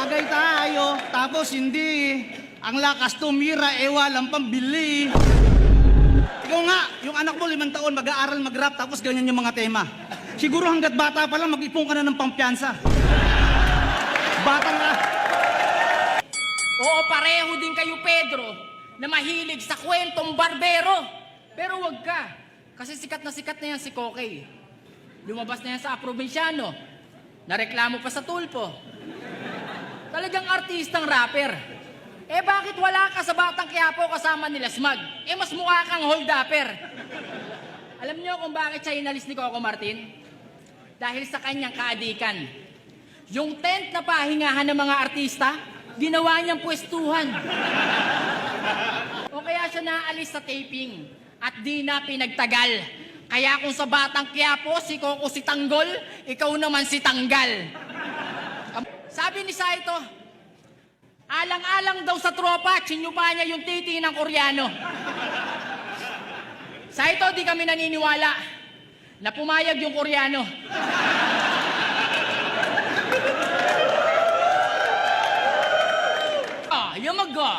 Tagay tayo, tapos hindi. Ang lakas tumira, walang pambili. Ikaw nga, yung anak mo 5 taon, mag-aaral mag-rap, tapos ganyan yung mga tema. Siguro hanggat bata pa lang, mag-ipon ka na ng pampiyansa. Bata nga. Oo, pareho din kayo, Pedro, na mahilig sa kwentong barbero. Pero wag ka, kasi sikat na yan si Kokey. Lumabas na yan sa Probinsyano. Nareklamo pa sa Tulpo. Talagang artistang rapper. Eh bakit wala ka sa Batang Quiapo kasama nila Smag? Eh mas mukha kang hold-upper. Alam niyo kung bakit siya inalis ni Coco Martin? Dahil sa kanyang kaadikan. Yung tent na pahingahan ng mga artista, ginawa niyang pwestuhan. O kaya siya naalis sa taping at di na pinagtagal. Kaya kung sa Batang Quiapo, si Coco si Tanggol, ikaw naman si Tanggal. Sabi ni Saito, alang-alang daw sa tropa, sinupa niya yung titi ng Koreano. Saito, di kami naniniwala na pumayag yung Koreano. Yamaga.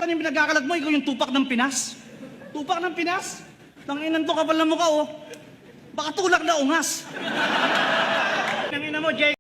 Ano yung pinagkakalat mo? Ikaw yung tupak ng Pinas? Tupak ng Pinas? Tanginan to, kapal na mukha, oh. Baka tulak na ungas. Tanginan mo, Jay.